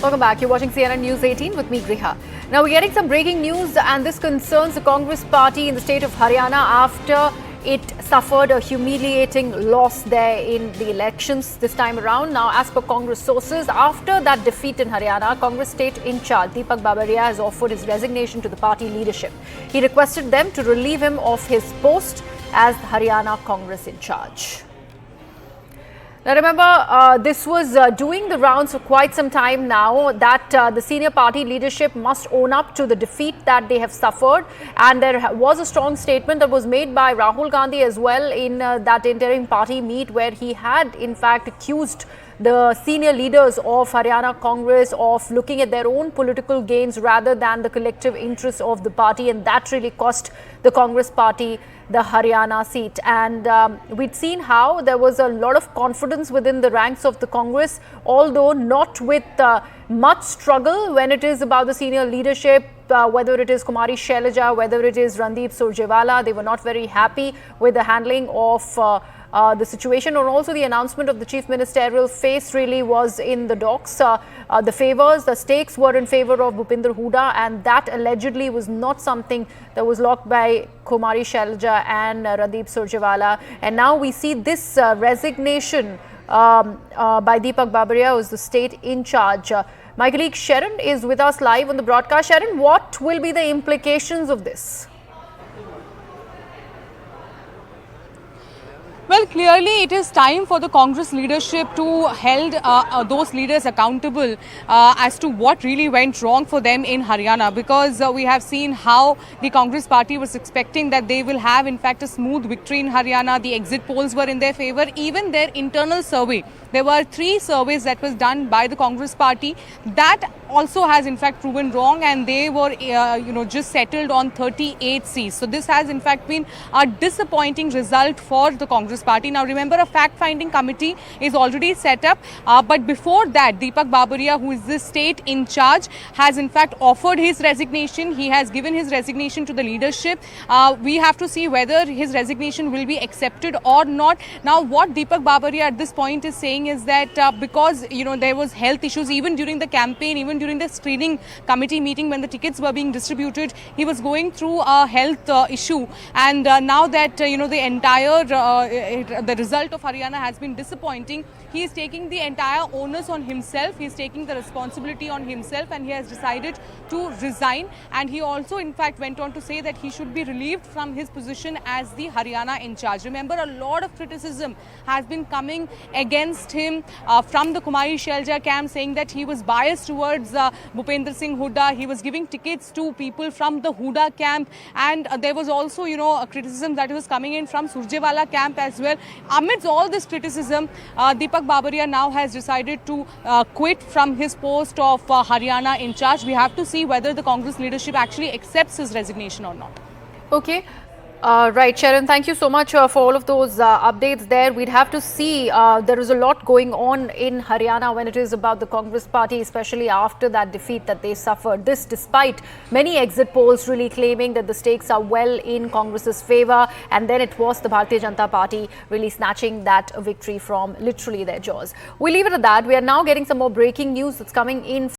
Welcome back. You're watching CNN News 18 with me, Griha. Now, we're getting some breaking news, and this concerns the Congress party in the state of Haryana after it suffered a humiliating loss there in the elections this time around. Now, as per Congress sources, after that defeat in Haryana, Congress state in charge, Deepak Babria, has offered his resignation to the party leadership. He requested them to relieve him of his post as Haryana Congress in charge. Now remember, this was doing the rounds for quite some time now, that the senior party leadership must own up to the defeat that they have suffered. And there was a strong statement that was made by Rahul Gandhi as well in that interim party meet, where he had in fact accused the senior leaders of Haryana Congress of looking at their own political gains rather than the collective interests of the party, and that really cost the Congress party the Haryana seat. And we'd seen how there was a lot of confidence within the ranks of the Congress, although not with much struggle when it is about the senior leadership. Whether it is Kumari Shailaja, whether it is Randeep Surjewala, they were not very happy with the handling of the situation, or also the announcement of the chief ministerial face really was in the docks. The stakes were in favor of Bhupinder Hooda, and that allegedly was not something that was locked by Kumari Shailaja and Randeep Surjewala. And now we see this resignation by Deepak Babria, who is the state in charge. My colleague Sharon is with us live on the broadcast. Sharon, what will be the implications of this? Well, clearly it is time for the Congress leadership to hold those leaders accountable as to what really went wrong for them in Haryana, because we have seen how the Congress party was expecting that they will have in fact a smooth victory in Haryana. The exit polls were in their favor. Even their internal survey, there were 3 surveys that was done by the Congress party, that also has in fact proven wrong, and they were just settled on 38 seats. So this has in fact been a disappointing result for the Congress party. Now remember, a fact-finding committee is already set up, but before that, Deepak Babria, who is the state in charge, has in fact offered his resignation. He has given his resignation to the leadership. We have to see whether his resignation will be accepted or not. Now what Deepak Babria at this point is saying is that because there was health issues even during the campaign, even during the screening committee meeting when the tickets were being distributed, he was going through a health issue, and now that the entire the result of Haryana has been disappointing, he is taking the entire onus on himself. He is taking the responsibility on himself, and he has decided to resign. And he also in fact went on to say that he should be relieved from his position as the Haryana in charge. Remember, a lot of criticism has been coming against him from the Kumari Shailaja camp, saying that he was biased towards Bhupinder Singh Hooda. He was giving tickets to people from the Hooda camp, and there was also a criticism that was coming in from Surjewala camp as well. Amidst all this criticism, Deepak Babria now has decided to quit from his post of Haryana in charge. We have to see whether the Congress leadership actually accepts his resignation or not. Okay. Right, Sharon, thank you so much for all of those updates there. We'd have to see. There is a lot going on in Haryana when it is about the Congress party, especially after that defeat that they suffered. This despite many exit polls really claiming that the stakes are well in Congress's favor, and then it was the Bharatiya Janata Party really snatching that victory from literally their jaws. We'll leave it at that. We are now getting some more breaking news that's coming in